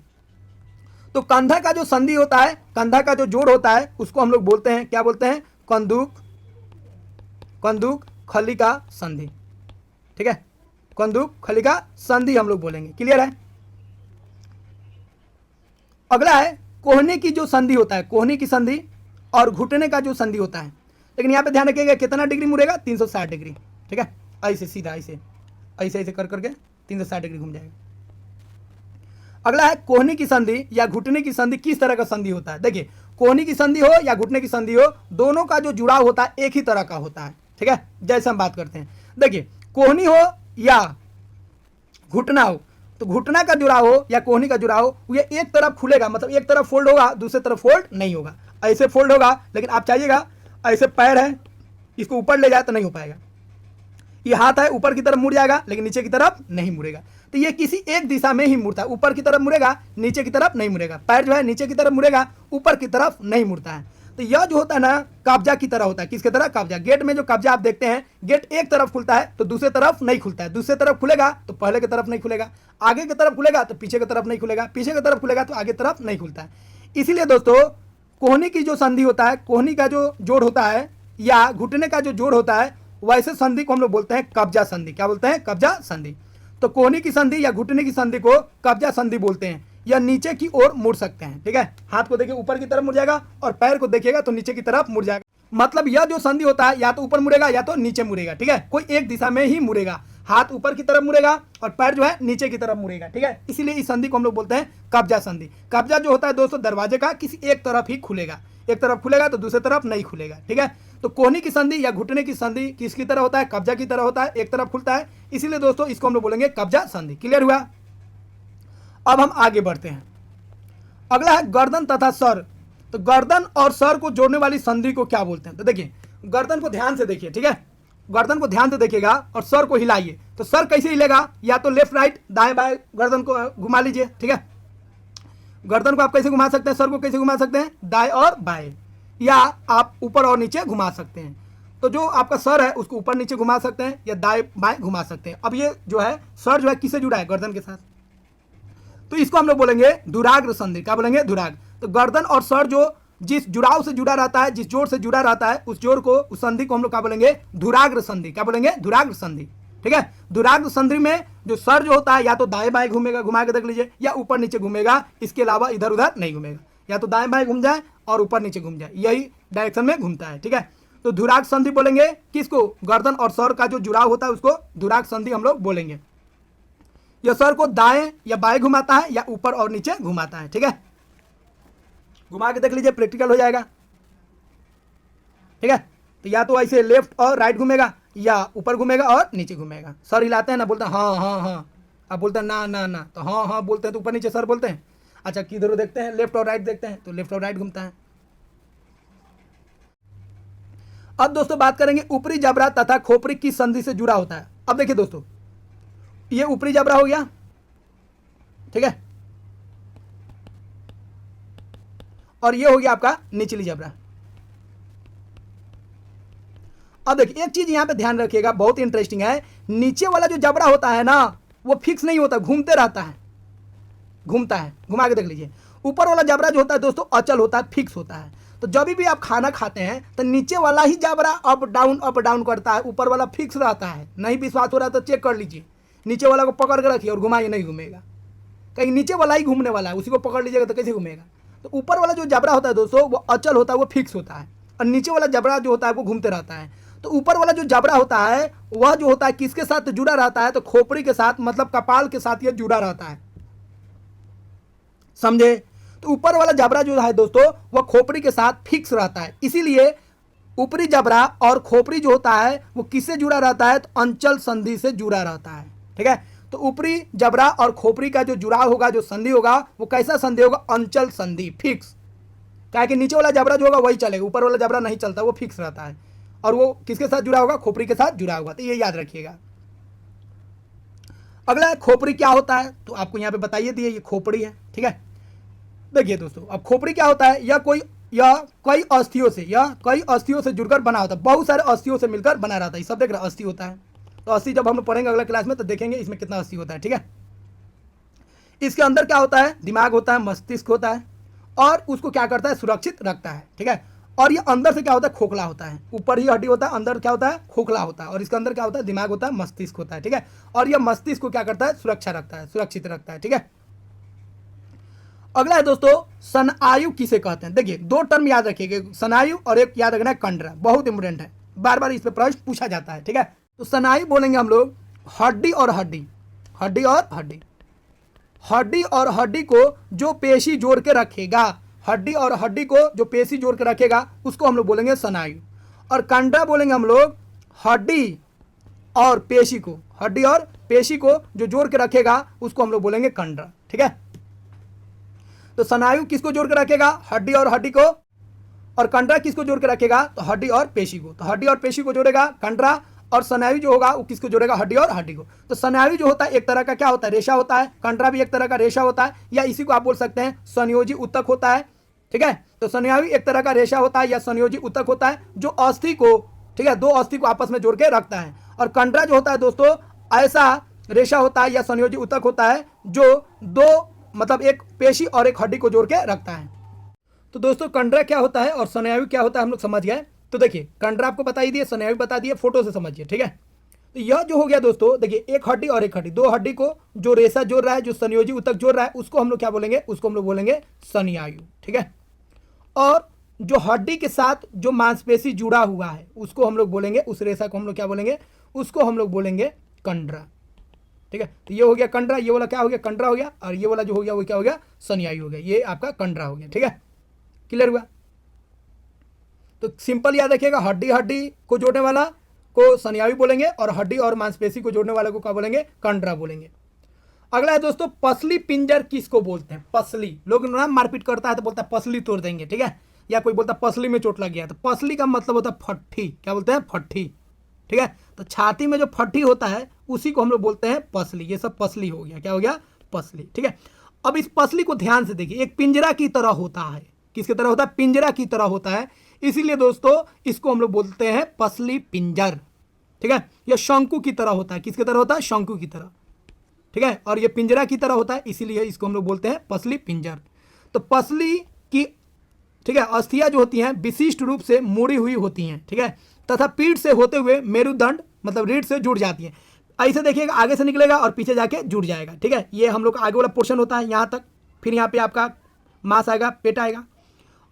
तो कंधा का जो संधि होता है, कंधा का जो जोड़ होता है उसको हम लोग बोलते हैं, क्या बोलते हैं, कंदुक खलिका संधि। ठीक है, कंदुक खलिका संधि हम लोग बोलेंगे। क्लियर है। अगला है कोहनी की जो संधि होता है, कोहनी की संधि और घुटने का जो संधि होता है, लेकिन यहाँ पे ध्यान रखिएगा कितना डिग्री मुड़ेगा, 360 डिग्री। ठीक है, ऐसे सीधा ऐसे ऐसे ऐसे कर करके 360 डिग्री घूम जाएगा। अगला है कोहनी की संधि या घुटने की संधि किस तरह का संधि होता है। देखिए कोहनी की संधि हो या घुटने की संधि हो, दोनों का जो जुड़ाव होता है एक ही तरह का होता है। ठीक है, जैसे हम बात करते हैं, देखिए कोहनी हो या घुटना हो, तो घुटना का जुड़ाव हो या कोहनी का जुड़ाव हो, ये एक तरफ खुलेगा, मतलब एक तरफ फोल्ड होगा, दूसरी तरफ फोल्ड नहीं होगा। ऐसे फोल्ड होगा, लेकिन आप चाहिएगा ऐसे पैर है, इसको ऊपर ले जाए तो नहीं हो पाएगा। ये हाथ है, ऊपर की तरफ मुड़ जाएगा, लेकिन नीचे की तरफ नहीं मुड़ेगा। तो ये किसी एक दिशा में ही मुड़ता है, ऊपर की तरफ मुड़ेगा, नीचे की तरफ नहीं मुड़ेगा। पैर जो है नीचे की तरफ मुड़ेगा, ऊपर की तरफ नहीं मुड़ता है। तो यह जो होता है ना, कब्जा की तरह होता है। किसकी तरह? कब्जा। गेट में जो कब्जा आप देखते हैं, गेट एक तरफ खुलता है तो दूसरे तरफ नहीं खुलता है, दूसरे तरफ खुलेगा तो पहले की तरफ नहीं खुलेगा, आगे की तरफ खुलेगा तो पीछे की तरफ नहीं खुलेगा, पीछे की तरफ खुलेगा तो आगे तरफ नहीं खुलता है। इसीलिए दोस्तों कोहनी की जो संधि होता है, कोहनी का जो जोड़ होता है या घुटने का जो जोड़ होता है, वैसे संधि को हम लोग बोलते हैं कब्जा संधि। क्या बोलते हैं? कब्जा संधि। तो कोहनी की संधि या घुटने की संधि को कब्जा संधि बोलते हैं, या नीचे की ओर मुड़ सकते हैं। ठीक है, हाथ को देखिए ऊपर की तरफ मुड़ जाएगा और पैर को देखिएगा तो नीचे की तरफ मुड़ जाएगा। मतलब यह जो संधि होता है या तो ऊपर मुड़ेगा या तो नीचे मुड़ेगा। ठीक है, कोई एक दिशा में ही मुड़ेगा, हाथ ऊपर की तरफ मुड़ेगा और पैर जो है नीचे की तरफ मुड़ेगा। ठीक है, इसीलिए इस संधि को हम लोग बोलते हैं कब्जा संधि। कब्जा जो होता है दोस्तों दरवाजे का किसी एक तरफ ही खुलेगा, एक तरफ खुलेगा तो दूसरी तरफ नहीं खुलेगा। ठीक है, तो कोहनी की संधि या घुटने की संधि किसकी तरह होता है? कब्जा की तरह होता है, एक तरफ खुलता है, इसीलिए दोस्तों इसको हम लोग बोलेंगे कब्जा संधि। क्लियर हुआ? अब हम आगे बढ़ते हैं। अगला है गर्दन तथा सर। तो गर्दन और सर को जोड़ने वाली संधि को क्या बोलते हैं? तो देखिए, गर्दन को ध्यान से देखिए। ठीक है, गर्दन को ध्यान से देखिएगा और सर को हिलाइए। तो सर कैसे हिलेगा? या तो लेफ्ट राइट, दाएं बाएं गर्दन को घुमा लीजिए। ठीक है, गर्दन को आप कैसे घुमा सकते हैं, सर को कैसे घुमा सकते हैं? दाएं और बाएं, या आप ऊपर और नीचे घुमा सकते हैं। तो जो आपका सर है उसको ऊपर नीचे घुमा सकते हैं या दाएं बाएं घुमा सकते हैं। अब ये जो है सर जो है किससे जुड़ा है? गर्दन के साथ, तो इसको हम लोग बोलेंगे धुराग्र संधि। क्या बोलेंगे? धुराग्र। तो गर्दन और सर जो जिस जुड़ाव से जुड़ा रहता है, जिस जोड़ से जुड़ा रहता है, उस जोड़ को, उस संधि को हम लोग क्या बोलेंगे? धुराग्र संधि। क्या बोलेंगे? धुराग्र संधि। ठीक है, धुराग्र संधि में जो सर जो होता है या तो दाएं बाएं घूमेगा, घुमा के देख लीजिए, या ऊपर नीचे घूमेगा, इसके अलावा इधर उधर नहीं घूमेगा। या तो दाएं बाएं घूम जाए और ऊपर नीचे घूम जाए, यही डायरेक्शन में घूमता है। ठीक है, तो धुराग्र संधि बोलेंगे किसको? गर्दन और सर का जो जुड़ाव होता है उसको धुराग्र संधि हम लोग बोलेंगे। यह सर को दाएं या बाएं घुमाता है या ऊपर और नीचे घुमाता है। ठीक है, घुमा के देख लीजिए, प्रैक्टिकल हो जाएगा। ठीक है, तो या तो ऐसे लेफ्ट और राइट घूमेगा या ऊपर घूमेगा और नीचे घूमेगा। सर हिलाते हैं ना, बोलते हैं हाँ हाँ हाँ, आप बोलते हैं ना ना ना, तो हाँ हाँ बोलते हैं तो ऊपर नीचे सर बोलते हैं। अच्छा, किधर देखते हैं, लेफ्ट और राइट देखते हैं तो लेफ्ट और राइट घूमता है। अब दोस्तों बात करेंगे ऊपरी जबड़ा तथा खोपड़ी की संधि से जुड़ा होता है। अब देखिए दोस्तों, ये ऊपरी जबड़ा हो गया। ठीक है, और ये हो गया आपका निचली जबड़ा। अब देखिए एक चीज यहां पे ध्यान रखिएगा, बहुत इंटरेस्टिंग है। नीचे वाला जो जबड़ा होता है ना, वो फिक्स नहीं होता, घूमते रहता है, घूमता है। घुमा के देख लीजिए। ऊपर वाला जबड़ा जो होता है दोस्तों अचल होता है, फिक्स होता है। तो जब भी आप खाना खाते हैं तो नीचे वाला ही जबड़ा अप डाउन करता है, ऊपर वाला फिक्स रहता है। नहीं विश्वास हो रहा तो चेक कर लीजिए, नीचे वाला को पकड़ के रखिए और घुमाइए, नहीं घूमेगा। कहीं नीचे वाला ही घूमने वाला है, उसी को पकड़ लीजिएगा तो कैसे घूमेगा? तो ऊपर वाला जो जबड़ा होता है दोस्तों वो अचल होता है, वो फिक्स होता है, और नीचे वाला जबड़ा जो होता है वो घूमते रहता है। तो ऊपर वाला जो जबड़ा होता है वह जो होता है किसके साथ जुड़ा रहता है? तो खोपड़ी के साथ, मतलब कपाल के साथ यह जुड़ा रहता है। समझे? तो ऊपर वाला जबड़ा जो है दोस्तों वह खोपड़ी के साथ फिक्स रहता है। इसीलिए ऊपरी जबड़ा और खोपड़ी जो होता है वो किससे जुड़ा रहता है? तो अंचल संधि से जुड़ा रहता है। ठीक है, तो ऊपरी जबड़ा और खोपड़ी का जो जुड़ाव होगा, जो संधि होगा, वो कैसा संधि होगा? अंचल संधि, फिक्स। क्या है कि नीचे वाला जबड़ा जो होगा वही चलेगा, ऊपर वाला जबड़ा नहीं चलता, वो फिक्स रहता है। और वो किसके साथ जुड़ा होगा? खोपड़ी के साथ जुड़ा होगा। तो ये याद रखिएगा। अगला खोपड़ी क्या होता है? तो आपको यहाँ पे बताइए दिए, ये खोपड़ी है। ठीक है, देखिए दोस्तों, अब खोपड़ी क्या होता है? यह कई अस्थियों से जुड़कर बना होता है, बहुत सारे अस्थियों से मिलकर बना रहता है। सब देख रहे अस्थि होता है, तो अस्थि जब हम लोग पढ़ेंगे अगला क्लास में तो देखेंगे इसमें कितना अस्थि होता है। ठीक है, इसके अंदर क्या होता है? दिमाग होता है, मस्तिष्क होता है, और उसको क्या करता है? सुरक्षित रखता है। ठीक है, और ये अंदर से क्या होता है? खोखला होता है। ऊपर ही हड्डी होता है, अंदर क्या होता है? खोखला होता है। और इसके अंदर क्या होता है? दिमाग होता है, मस्तिष्क होता है। ठीक है, और यह मस्तिष्क को क्या करता है? सुरक्षा रखता है, सुरक्षित रखता है। ठीक है, अगला है दोस्तों स्नायु किसे कहते हैं? देखिए दो टर्म याद रखिएगा, स्नायु और एक याद रखना है कंडरा, बहुत इंपोर्टेंट है, बार बार इस पर प्रश्न पूछा जाता है। ठीक है, तो स्नायु बोलेंगे हम लोग हड्डी और हड्डी, हड्डी और हड्डी, हड्डी और हड्डी को जो पेशी जोड़ के रखेगा, हड्डी और हड्डी को जो पेशी जोड़ के रखेगा उसको हम लोग बोलेंगे स्नायु। और कंडरा बोलेंगे हम लोग हड्डी और पेशी को, हड्डी और पेशी को जो जोड़ के रखेगा उसको हम लोग बोलेंगे कंडरा। ठीक है, तो स्नायु किसको जोड़ के रखेगा? हड्डी और हड्डी को। और कंडरा किसको जोड़ के रखेगा? तो हड्डी और पेशी को। तो हड्डी और पेशी को जोड़ेगा कंडरा, और स्नायु जो होगा वो किसको जोड़ेगा? हड्डी और हड्डी को। तो स्नायु जो होता है एक तरह का क्या होता है? रेशा होता है। कंडरा भी एक तरह का रेशा होता है, या इसी को आप बोल सकते हैं संयोजी ऊतक होता है। ठीक है, तो स्नायु एक तरह का रेशा होता है या संयोजी ऊतक होता है जो अस्थि को, ठीक है, दो अस्थि को आपस में जोड़ के रखता है। और कंडरा जो होता है दोस्तों ऐसा रेशा होता है या संयोजी ऊतक होता है जो दो मतलब एक पेशी और एक हड्डी को जोड़ के रखता है। तो दोस्तों कंडरा क्या होता है और स्नायु क्या होता है हम लोग समझ गए। तो देखिए कंडरा आपको बता ही दिए, स्नायु बता दिए, फोटो से समझिए। ठीक है, तो यह जो हो गया दोस्तों, देखिए एक हड्डी और एक हड्डी, दो हड्डी को जो रेशा जोड़ रहा है, जो संयोजी ऊतक जोड़ रहा है, उसको हम लोग क्या बोलेंगे? उसको हम लोग बोलेंगे स्नायु। ठीक है, और जो हड्डी के साथ जो मांसपेशी जुड़ा हुआ है उसको हम लोग बोलेंगे, उस रेशा को हम लोग क्या बोलेंगे? उसको हम लोग बोलेंगे कंडरा। ठीक है, तो ये हो गया कंडरा, ये वाला क्या हो गया? कंडरा हो गया, और ये वाला जो हो गया वो क्या हो गया? स्नायु हो गया। ये आपका कंडरा हो गया। ठीक है, क्लियर हुआ? तो सिंपल याद रखिएगा, हड्डी हड्डी को जोड़ने वाला को स्नायु बोलेंगे, और हड्डी और मांसपेशी को जोड़ने वाले को क्या बोलेंगे? कंडरा बोलेंगे। अगला है दोस्तों पसली पिंजर किसको बोलते हैं? पसली, लोग ना मारपीट करता है तो बोलता है पसली तोड़ देंगे। ठीक है, या कोई बोलता है पसली में चोट लग गया, तो पसली का मतलब होता है फट्ठी। क्या बोलते हैं? फट्ठी। ठीक है, तो छाती में जो फट्ठी होता है उसी को हम लोग बोलते हैं पसली। ये सब पसली हो गया। क्या हो गया? पसली। ठीक है, अब इस पसली को ध्यान से देखिए, एक पिंजरा की तरह होता है। किसकी तरह होता है? पिंजरा की तरह होता है, इसीलिए दोस्तों इसको हम लोग बोलते हैं पसली पिंजर। ठीक है, यह शंकु की तरह होता है। किसकी तरह होता है? शंकु की तरह। ठीक है, और ये पिंजरा की तरह होता है, इसीलिए इसको हम लोग बोलते हैं पसली पिंजर। तो पसली की, ठीक है, अस्थियां जो होती हैं विशिष्ट रूप से मुड़ी हुई होती हैं। ठीक है, तथा पीठ से होते हुए मेरुदंड मतलब रीढ़ से जुड़ जाती हैं। ऐसे देखिएगा, आगे से निकलेगा और पीछे जाके जुड़ जाएगा। ठीक है, ये हम लोग का आगे वाला पोर्शन होता है यहाँ तक, फिर यहाँ पे आपका मांस आएगा, पेट आएगा,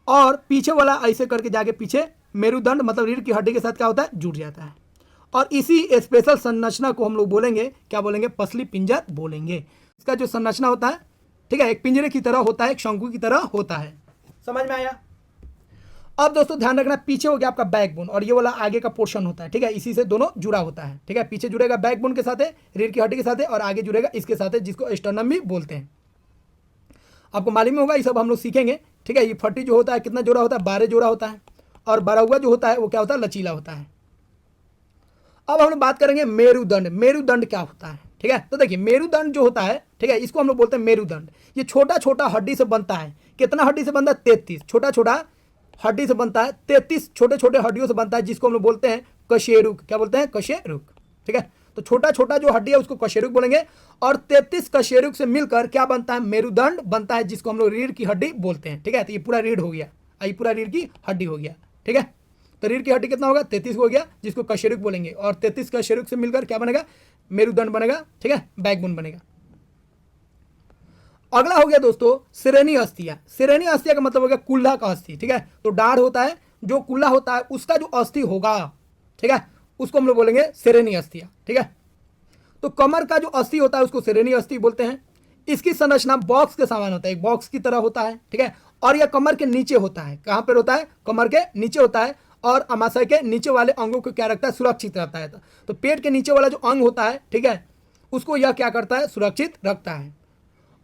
और पीछे वाला ऐसे करके जाके पीछे मेरुदंड मतलब रीढ़ की हड्डी के साथ क्या होता है? जुड़ जाता है। और इसी स्पेशल संरचना को हम लोग बोलेंगे, क्या बोलेंगे? पसली पिंजर बोलेंगे। इसका जो संरचना होता है, ठीक है, एक पिंजरे की तरह होता है, एक शंकु की तरह होता है। समझ में आया? अब दोस्तों ध्यान रखना, पीछे हो गया आपका बैकबोन, और ये वाला आगे का पोर्शन होता है। ठीक है, इसी से दोनों जुड़ा होता है। ठीक है, पीछे जुड़ेगा बैकबोन के साथ, रीढ़ की हड्डी के साथ, और आगे जुड़ेगा इसके साथ, जिसको स्टर्नम भी बोलते हैं। आपको मालूम होगा, ये सब हम लोग सीखेंगे। ठीक है, ये फट्टी जो होता है कितना जोड़ा होता है? 12 जोड़ा होता है, और 12 हुआ जो होता है वो क्या होता है? लचीला होता है। अब हम लोग बात करेंगे मेरुदंड। मेरुदंड क्या होता है? ठीक है, तो देखिए मेरुदंड जो होता है, ठीक है, इसको हम लोग बोलते हैं मेरुदंड। ये छोटा छोटा हड्डी से बनता है। कितना हड्डी से बनता है? 33। छोटा छोटा हड्डी से बनता है, 33 छोटे छोटे हड्डियों से बनता है, जिसको हम लोग बोलते हैं कशेरुक। क्या बोलते हैं? कशेरुक। ठीक है, तो छोटा छोटा जो हड्डी है उसको कशेरुक बोलेंगे, और 33 कशेरुक से मिलकर क्या बनता है? मेरुदंड बनता है, जिसको हम लोग रीढ़ की हड्डी बोलते हैं। ठीक है, तो ये पूरा रीढ़ हो गया, ये पूरा रीढ़ की हड्डी हो गया। ठीक है, तो रीढ़ की हड्डी कितना होगा? 33 हो गया, जिसको कशेरुक बोलेंगे, और 33 कशेरुक से मिलकर क्या बनेगा? मेरुदंड बनेगा। ठीक है, बैकबोन बनेगा। अगला हो गया दोस्तों श्रेणी अस्थियां। श्रेणी अस्थियां का मतलब हो गया कुल्ला का अस्थि। ठीक है, तो डाढ़ होता है, जो कुल्ला होता है उसका जो अस्थि होगा, ठीक है, उसको हम लोग बोलेंगे श्रेणी अस्थियां। ठीक है, तो कमर का जो अस्थि होता है उसको श्रेणी अस्थि बोलते हैं। इसकी संरचना बॉक्स के समान होता है, एक बॉक्स की तरह होता है। ठीक है, और यह कमर के नीचे होता है। कहाँ पर होता है? कमर के नीचे होता है, और अमाशय के नीचे वाले अंगों को क्या रखता है? सुरक्षित रखता है। तो पेट के नीचे वाला जो अंग होता है, ठीक है, उसको यह क्या करता है? सुरक्षित रखता है।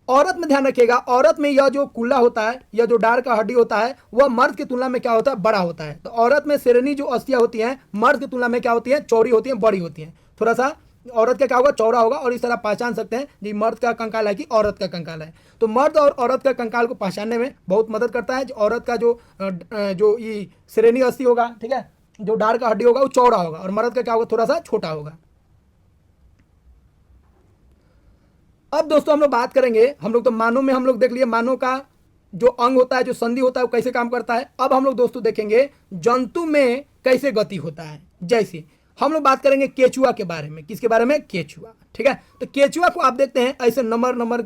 औरत में ध्यान रखिएगा, औरत में यह जो कुल्ला होता है या जो डाढ़ का हड्डी होता है वह मर्द की तुलना में क्या होता है? बड़ा होता है। तो औरत में श्रेणी जो अस्थियां होती हैं मर्द की तुलना में क्या होती हैं? चौड़ी होती हैं, बड़ी होती हैं। थोड़ा सा औरत का क्या होगा? चौड़ा होगा, और इस तरह पहचान सकते हैं कि मर्द का कंकाल है कि औरत का कंकाल है। तो मर्द और औरत का कंकाल को पहचानने में बहुत मदद करता है। औरत का जो ये श्रेणी अस्थि होगा, ठीक है, जो डाढ़ का हड्डी होगा वो चौड़ा होगा, और मर्द का क्या होगा? थोड़ा सा छोटा होगा। अब दोस्तों हम लोग बात करेंगे, हम लोग तो मानव में हम लोग देख लिए, मानव का जो अंग होता है, जो संधि होता है, वो कैसे काम करता है। अब हम लोग दोस्तों देखेंगे जंतु में कैसे गति होता है। जैसे हम लोग बात करेंगे केचुआ के बारे में। किसके बारे में? केचुआ। ठीक है, तो केचुआ को आप देखते हैं ऐसे नंबर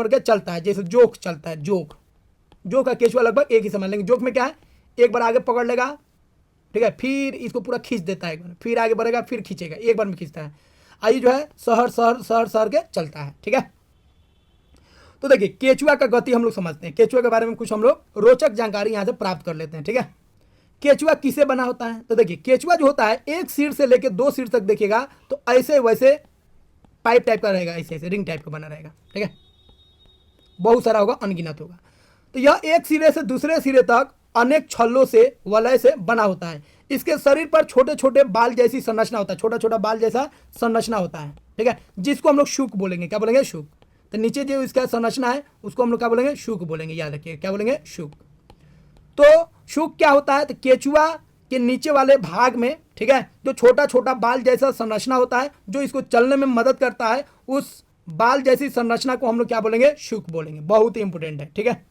के चलता है, जैसे जोक चलता है। जोक का केचुआ लगभग एक ही समझ लेंगे। जोक में क्या है? एक बार आगे पकड़ लेगा, ठीक है, फिर इसको पूरा खींच देता है, एक बार फिर आगे बढ़ेगा, फिर खींचेगा, एक बार में खींचता है। आई जो है शहर के चलता है। ठीक है, तो देखिए केचुआ का गति हम लोग समझते हैं। केचुआ के बारे में कुछ हम लोग रोचक जानकारी यहाँ से प्राप्त कर लेते हैं। ठीक है, केचुआ किसे बना होता है? तो देखिए केचुआ जो होता है एक सिर से लेकर 2 सिर तक देखिएगा तो ऐसे वैसे पाइप टाइप का रहेगा, ऐसे ऐसे रिंग टाइप का बना रहेगा, ठीक है, बहुत सारा होगा, अनगिनत होगा। तो यह एक सिरे से दूसरे सिरे तक अनेक छल्लों से वलय से बना होता है। इसके शरीर पर छोटे छोटे बाल जैसी संरचना होता है, छोटा छोटा बाल जैसा संरचना होता है, ठीक है, जिसको हम लोग शुक बोलेंगे। क्या बोलेंगे? शुक। तो नीचे जो इसका संरचना है उसको हम लोग क्या बोलेंगे? शुक बोलेंगे। याद रखिए क्या बोलेंगे? शुक। तो शुक क्या होता है? तो केचुआ के नीचे वाले भाग में, ठीक है, जो छोटा छोटा बाल जैसा संरचना होता है जो इसको चलने में मदद करता है, उस बाल जैसी संरचना को हम लोग क्या बोलेंगे? शुक बोलेंगे। बहुत ही इंपॉर्टेंट है, ठीक है।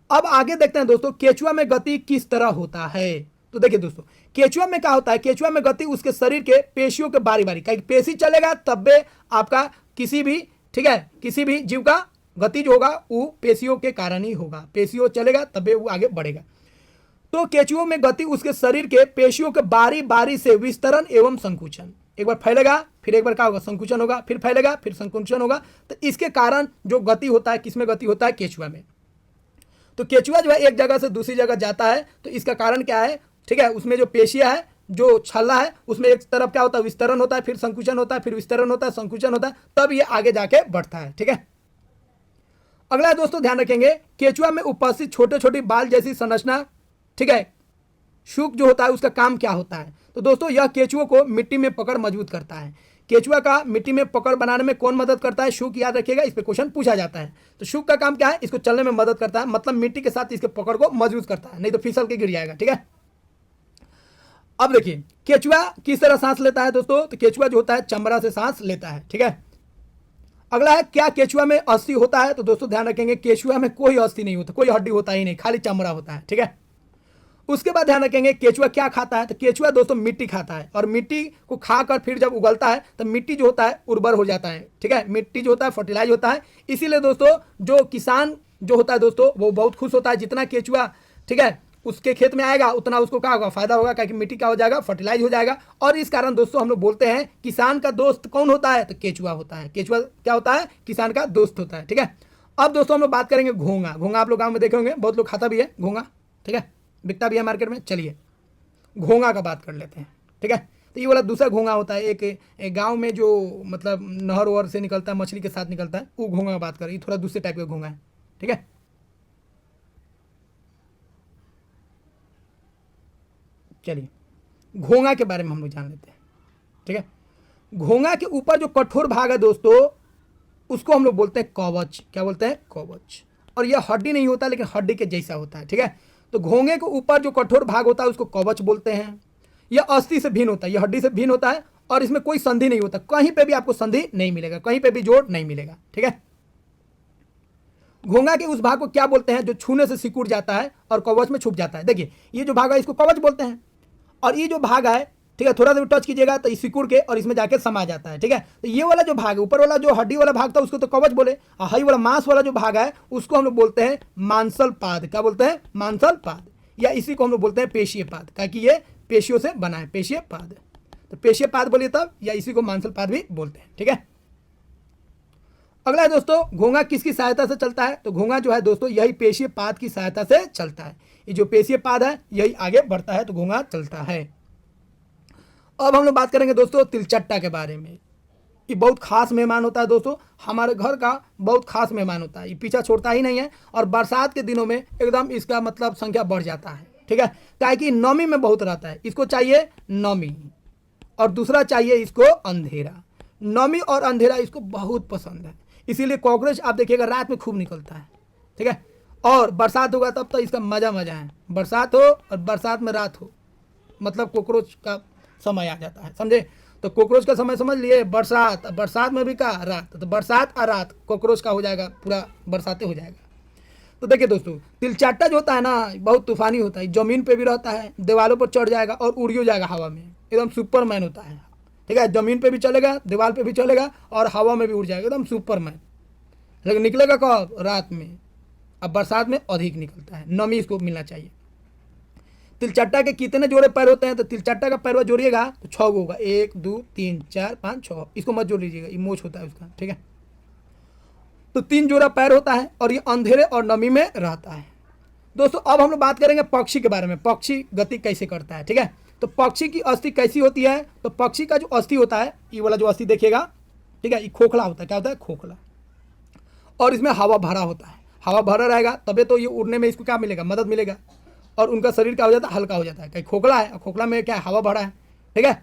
अब आगे देखते हैं दोस्तों केचुआ में गति किस तरह होता है। तो देखिए दोस्तों केचुआ में क्या होता है? केचुआ में गति उसके शरीर के पेशियों के बारी बारी, कहीं पेशी चलेगा तब भी आपका किसी भी, ठीक है, किसी भी जीव का गति जो होगा वो पेशियों के कारण ही होगा। पेशियों चलेगा तब भी वो आगे बढ़ेगा। तो केचुओं में गति उसके शरीर के पेशियों के बारी बारी से विस्तरण एवं संकुचन, एक बार फैलेगा फिर एक बार क्या होगा? संकुचन होगा, फिर फैलेगा फिर संकुचन होगा। तो इसके कारण जो गति होता है, किसमें गति होता है? केचुआ में। तो केचुआ जो है एक जगह से दूसरी जगह जाता है, तो इसका कारण क्या है? ठीक है, उसमें जो पेशियां है, जो छल्ला है, उसमें एक तरफ क्या होता है? विस्तरण होता है, फिर संकुचन होता है, फिर विस्तरण होता है, संकुचन होता है, तब ये आगे जाके बढ़ता है, ठीक है। अगला दोस्तों ध्यान रखेंगे केचुआ में उपस्थित छोटे छोटे बाल जैसी संरचना, ठीक है, शुक जो होता है उसका काम क्या होता है? तो दोस्तों यह केचुओं को मिट्टी में पकड़ मजबूत करता है। केचुआ का मिट्टी में पकड़ बनाने में कौन मदद करता है? शुक। याद रखिएगा, इस पे क्वेश्चन पूछा जाता है। तो शुक का काम क्या है? इसको चलने में मदद करता है, मतलब मिट्टी के साथ इसके पकड़ को मजबूत करता है, नहीं तो फिसल के गिर जाएगा, ठीक है। अब देखिए केचुआ किस तरह सांस लेता है दोस्तों? तो केचुआ जो होता है चमड़ा से सांस लेता है, ठीक है। अगला है क्या केचुआ में अस्थि होता है? तो दोस्तों ध्यान रखेंगे केचुआ में कोई अस्थि नहीं होता, कोई हड्डी होता ही नहीं, खाली चमड़ा होता है, ठीक है। उसके बाद ध्यान रखेंगे केचुआ क्या खाता है? तो केचुआ दोस्तों मिट्टी खाता है, और मिट्टी को खाकर फिर जब उगलता है तो मिट्टी जो होता है उर्वर हो जाता है, ठीक है, मिट्टी जो होता है फर्टिलाइज होता है। इसीलिए दोस्तों जो किसान जो होता है दोस्तों वो बहुत खुश होता है, जितना केचुआ, ठीक है, उसके खेत में आएगा उतना उसको क्या होगा? फायदा होगा, क्योंकि मिट्टी क्या हो जाएगा? फर्टिलाइज हो जाएगा। और इस कारण दोस्तों हम लोग बोलते हैं किसान का दोस्त कौन होता है? तो केचुआ होता है। केचुआ क्या होता है? किसान का दोस्त होता है, ठीक है। अब दोस्तों हम लोग बात करेंगे घोंगा। घोंगा आप लोग गाँव में देखे होंगे, बहुत लोग खाता भी है घोंगा, ठीक है, बिकता भी है मार्केट में। चलिए घोंगा का बात कर लेते हैं, ठीक है। तो ये वाला दूसरा घोंगा होता है, एक गांव में जो मतलब नहर वहर से निकलता है, मछली के साथ निकलता है, वो घोंगा का बात कर रही है। थोड़ा दूसरे टाइप का घोंगा है, ठीक है। चलिए घोंगा के बारे में हम लोग जान लेते हैं, ठीक है। घोंगा के ऊपर जो कठोर भाग है दोस्तों उसको हम लोग बोलते हैं कवच। क्या बोलते हैं? कवच। और यह हड्डी नहीं होता लेकिन हड्डी के जैसा होता है, ठीक है। तो घोंगे के ऊपर जो कठोर भाग होता है उसको कवच बोलते हैं। यह अस्थि से भिन्न होता है, यह हड्डी से भिन्न होता है, और इसमें कोई संधि नहीं होता, कहीं पे भी आपको संधि नहीं मिलेगा, कहीं पे भी जोड़ नहीं मिलेगा, ठीक है। घोंगा के उस भाग को क्या बोलते हैं जो छूने से सिकुड़ जाता है और कवच में छुप जाता है? देखिए ये जो भाग है इसको कवच बोलते हैं, और ये जो भाग है, ठीक है, थोड़ा सा भी टच कीजिएगा तो इस सिकुड़ के और इसमें जाके समा जाता है, ठीक है। तो ये वाला जो भाग है, ऊपर वाला जो हड्डी वाला भाग था उसको तो कवच बोले, और हाई वाला मांस वाला जो भाग है उसको हम लोग बोलते हैं मांसल पाद। क्या बोलते हैं? मांसल पाद, या इसी को हम लोग बोलते हैं पेशीय पाद, ताकि ये पेशियों से बना है, पेशीय पाद। तो पेशीय पाद बोलिए तब, या इसी को मांसल पाद भी बोलते हैं, ठीक है। अगला है दोस्तों घोंगा किसकी सहायता से चलता है? तो घोंगा जो है दोस्तों यही पेशीय पाद की सहायता से चलता है। ये जो पेशीय पाद है यही आगे बढ़ता है तो घोंगा चलता है। अब हम लोग बात करेंगे दोस्तों तिलचट्टा के बारे में। ये बहुत खास मेहमान होता है दोस्तों, हमारे घर का बहुत खास मेहमान होता है, ये पीछा छोड़ता ही नहीं है, और बरसात के दिनों में एकदम इसका मतलब संख्या बढ़ जाता है, ठीक है, ताकि नमी में बहुत रहता है। इसको चाहिए नमी, और दूसरा चाहिए इसको अंधेरा। नमी और अंधेरा इसको बहुत पसंद है, इसीलिए कॉकरोच आप देखिएगा रात में खूब निकलता है, ठीक है। और बरसात होगा तब तो इसका मज़ा है, बरसात हो और बरसात में रात हो, मतलब कॉकरोच का समय आ जाता है, समझे। तो कॉकरोच का समय समझ लिए, बरसात, बरसात में भी का रात, तो बरसात और रात कॉकरोच का हो जाएगा, पूरा बरसाते हो जाएगा। तो देखिए दोस्तों तिलचट्टा जो होता है ना बहुत तूफानी होता है, ज़मीन पे भी रहता है, दीवारों पर चढ़ जाएगा और उड़ियो जाएगा हवा में, एकदम सुपरमैन होता है, ठीक है। ज़मीन पे भी चलेगा, दीवार पे भी चलेगा, और हवा में भी उड़ जाएगा, एकदम सुपरमैन। लेकिन निकलेगा कब? रात में। अब बरसात में अधिक निकलता है, नमी इसको मिलना चाहिए। तिलचट्टा के कितने जोड़े पैर होते हैं? तो तिलचट्टा का पैरवा जोड़िएगा तो 6 होगा, 1 2 3 4 5 6, इसको मत जोड़ लीजिएगा, ये मोच होता है उसका, ठीक है। तो 3 जोड़ा पैर होता है, और ये अंधेरे और नमी में रहता है। दोस्तों अब हम लोग बात करेंगे पक्षी के बारे में, पक्षी गति कैसे करता है। ठीक है, तो पक्षी की अस्थि कैसी होती है, तो पक्षी का जो अस्थि होता है, ये वाला जो अस्थि देखिएगा, ठीक है, ये खोखला होता है। क्या होता है? खोखला। और इसमें हवा भरा होता है, हवा भरा रहेगा तबे तो ये उड़ने में इसको क्या मिलेगा? मदद मिलेगा। और उनका शरीर क्या हो जाता है? हल्का हो जाता है। कहीं खोखला है, खोखला में क्या है? हवा भरा है। ठीक है,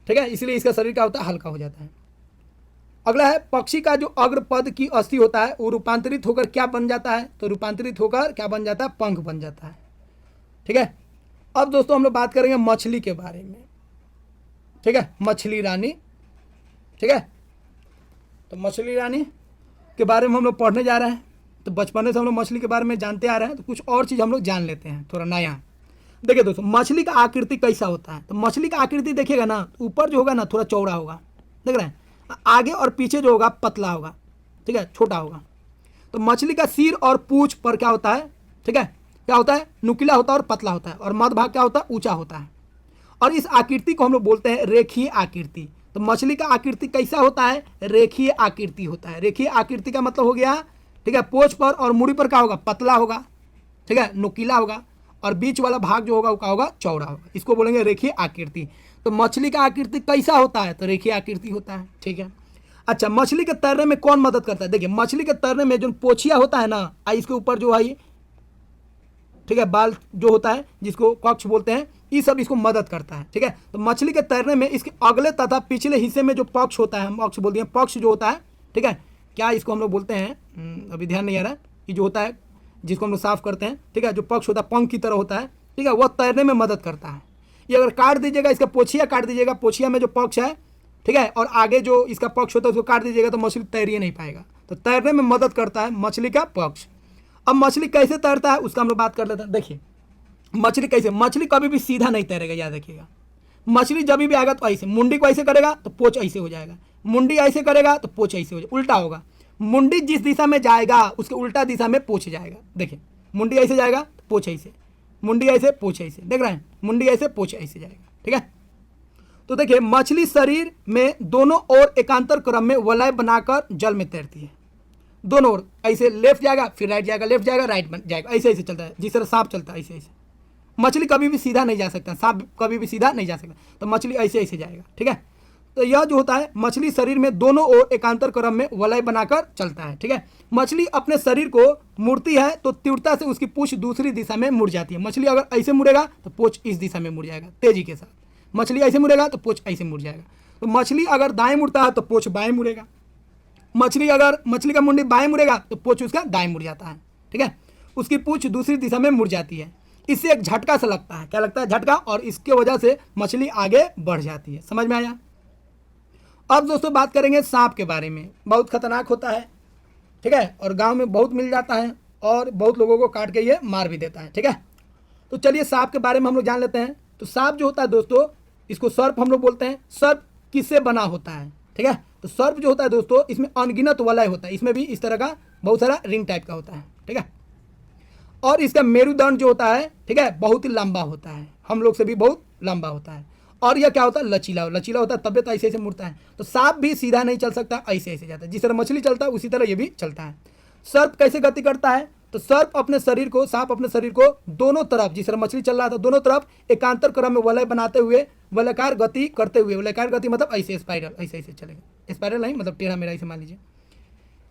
ठीक है, इसलिए इसका शरीर क्या होता है? हल्का हो जाता है। अगला है पक्षी का जो अग्रपद की अस्थि होता है वो रूपांतरित होकर क्या बन जाता है? तो रूपांतरित होकर क्या बन जाता है? पंख बन जाता है। ठीक है, अब दोस्तों हम लोग बात करेंगे मछली के बारे में। ठीक है, मछली रानी। ठीक है, तो मछली रानी के बारे में हम लोग पढ़ने जा रहे हैं। तो बचपन से हम लोग मछली के बारे में जानते आ रहे हैं, तो कुछ और चीज़ हम लोग जान लेते हैं थोड़ा नया। देखिए दोस्तों, मछली का आकृति कैसा होता है? तो मछली का आकृति देखिएगा ना, ऊपर जो होगा ना थोड़ा चौड़ा होगा, देख रहे हैं, आगे और पीछे जो होगा पतला होगा। ठीक है, छोटा होगा। तो मछली का सिर और पूंछ पर क्या होता है? ठीक है, क्या होता है? नुकीला होता है और पतला होता है। और मध्य भाग क्या होता है? ऊंचा होता है। और इस आकृति को हम लोग बोलते हैं रेखीय आकृति। तो मछली का आकृति कैसा होता है? रेखीय आकृति होता है। रेखीय आकृति का मतलब हो गया, ठीक है, पोंछ पर और मुड़ी पर क्या होगा? पतला होगा। ठीक है, नुकीला होगा। और बीच वाला भाग जो होगा वो क्या होगा? चौड़ा होगा। इसको बोलेंगे रेखीय आकृति। तो मछली का आकृति कैसा होता है? तो रेखीय आकृति होता है। ठीक है, अच्छा, मछली के तैरने में कौन मदद करता है? देखिए, मछली के तैरने में जो पोछिया होता है ना, इसके ऊपर जो है, ठीक है, बाल जो होता है जिसको कक्ष बोलते हैं, ये सब इसको मदद करता है। ठीक है, तो मछली के तैरने में इसके अगले तथा पिछले हिस्से में जो पक्ष होता है, हम पक्ष बोलते हैं, पक्ष जो होता है, ठीक है, क्या इसको हम लोग बोलते हैं, अभी ध्यान नहीं आ रहा है, ये जो होता है जिसको हम लोग साफ करते हैं, ठीक है, जो पक्ष होता है पंख की तरह होता है, ठीक है, वह तैरने में मदद करता है। ये अगर काट दीजिएगा, इसका पोछिया काट दीजिएगा, पोछिया में जो पक्ष है, ठीक है, और आगे जो इसका पक्ष होता है उसको काट दीजिएगा तो मछली तैर ही नहीं पाएगा। तो तैरने में मदद करता है मछली का पक्ष। अब मछली कैसे तैरता है उसका हम लोग बात कर लेते हैं। देखिए, मछली कैसे, मछली कभी भी सीधा नहीं तैरेगा, याद रखिएगा। मछली जब भी आएगा तो ऐसे, मुंडी को ऐसे करेगा तो पोच ऐसे हो जाएगा, मुंडी ऐसे करेगा तो पोच ऐसे हो जाएगा, उल्टा होगा। मुंडी जिस दिशा में जाएगा उसके उल्टा दिशा में पोछ जाएगा। देखिए, मुंडी ऐसे जाएगा तो पोछ ऐसे, मुंडी ऐसे पोछ ऐसे, देख रहे हैं, मुंडी ऐसे पोछ ऐसे जाएगा। ठीक है, तो देखिए, मछली शरीर में दोनों ओर एकांतर क्रम में वलय बनाकर जल में तैरती है। दोनों ओर ऐसे, लेफ्ट जाएगा फिर राइट जाएगा, लेफ्ट जाएगा राइट जाएगा, ऐसे ऐसे चलता है, जिस तरह सांप चलता है ऐसे ऐसे। मछली कभी भी सीधा नहीं जा सकता, सांप कभी भी सीधा नहीं जा सकता, तो मछली ऐसे ऐसे जाएगा। ठीक है, तो यह जो होता है, मछली शरीर में दोनों ओर एकांतर क्रम में वलय बनाकर चलता है। ठीक है, मछली अपने शरीर को मुड़ती है तो तीव्रता से उसकी पूंछ दूसरी दिशा में मुड़ जाती है। मछली अगर ऐसे मुड़ेगा तो पूंछ इस दिशा में मुड़ जाएगा तेजी के साथ, मछली ऐसे मुड़ेगा तो पूंछ ऐसे मुड़ जाएगा। तो मछली अगर दाएं मुड़ता है तो पूंछ बाएं मुड़ेगा, मछली का मुंडी बाएं मुड़ेगा तो पूंछ उसका दाएं मुड़ जाता है। ठीक है, उसकी पूंछ दूसरी दिशा में मुड़ जाती है। इससे एक झटका सा लगता है, क्या लगता है? झटका, और इसके वजह से मछली आगे बढ़ जाती है। समझ में आया? अब दोस्तों बात करेंगे सांप के बारे में। बहुत खतरनाक होता है, ठीक है, और गांव में बहुत मिल जाता है और बहुत लोगों को काट के ये मार भी देता है। ठीक है, तो चलिए सांप के बारे में हम लोग जान लेते हैं। तो सांप जो होता है दोस्तों, इसको सर्प हम लोग बोलते हैं। सर्प किससे बना होता है? ठीक है, तो सर्प जो होता है दोस्तों, इसमें अनगिनत वलय होता है, इसमें भी इस तरह का बहुत सारा रिंग टाइप का होता है। ठीक है, और इसका मेरुदंड जो होता है, ठीक है, बहुत ही लंबा होता है, हम लोग से भी बहुत लंबा होता है। और यह क्या होता है? लचीला होता है, तबियत ऐसे ऐसे मुड़ता है। तो सांप भी सीधा नहीं चल सकता, ऐसे ऐसे जाता है। जिस तरह मछली चलता है उसी तरह ये भी चलता है। सर्प कैसे गति करता है? तो सांप अपने शरीर को दोनों तरफ, जिस तरह मछली चल रहा था, दोनों तरफ एकांतर क्रम में वलय बनाते हुए वलयकार गति करते हुए, वलयकार गति मतलब ऐसे स्पाइरल, ऐसे ऐसे चलेगा, स्पाइरल नहीं मतलब टेढ़ा मेढ़ा, ऐसे मान लीजिए।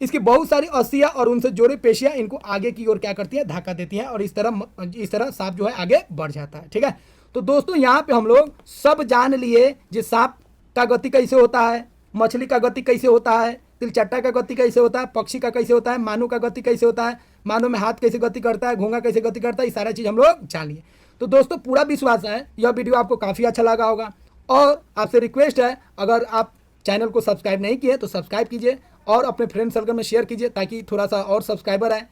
इसकी बहुत सारी अस्थियां और उनसे जोड़े पेशियां इनको आगे की ओर क्या करती है? धक्का देती हैं, और इस तरह सांप जो है आगे बढ़ जाता है। ठीक है, तो दोस्तों यहाँ पे हम लोग सब जान लिए, जो सांप का गति कैसे होता है, मछली का गति कैसे होता है, तिलचट्टा का गति कैसे होता है, पक्षी का कैसे होता है, मानव का गति कैसे होता है, मानव में हाथ कैसे गति करता है, घोंगा कैसे गति करता है, ये सारा चीज़ हम लोग जान लिए। तो दोस्तों पूरा विश्वास है यह वीडियो आपको काफ़ी अच्छा लगा होगा, और आपसे रिक्वेस्ट है, अगर आप चैनल को सब्सक्राइब नहीं किए तो सब्सक्राइब कीजिए और अपने फ्रेंड सर्कल में शेयर कीजिए, ताकि थोड़ा सा और सब्सक्राइबर आए।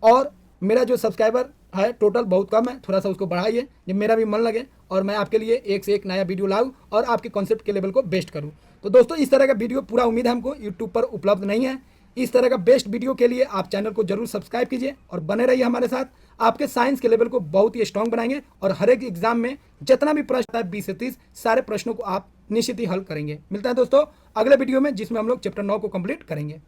और मेरा जो सब्सक्राइबर है टोटल बहुत कम है, थोड़ा सा उसको बढ़ाइए, जब मेरा भी मन लगे और मैं आपके लिए एक से एक नया वीडियो लाऊं और आपके कॉन्सेप्ट के लेवल को बेस्ट करूं। तो दोस्तों इस तरह का वीडियो पूरा उम्मीद है हमको यूट्यूब पर उपलब्ध नहीं है। इस तरह का बेस्ट वीडियो के लिए आप चैनल को जरूर सब्सक्राइब कीजिए और बने रहिए हमारे साथ। आपके साइंस के लेवल को बहुत ही स्ट्रॉन्ग बनाएंगे, और हर एक एग्जाम में जितना भी प्रश्न है 20 से 30 सारे प्रश्नों को आप निश्चित ही हल करेंगे। मिलता है दोस्तों अगले वीडियो में, जिसमें हम लोग चैप्टर 9 को कंप्लीट करेंगे।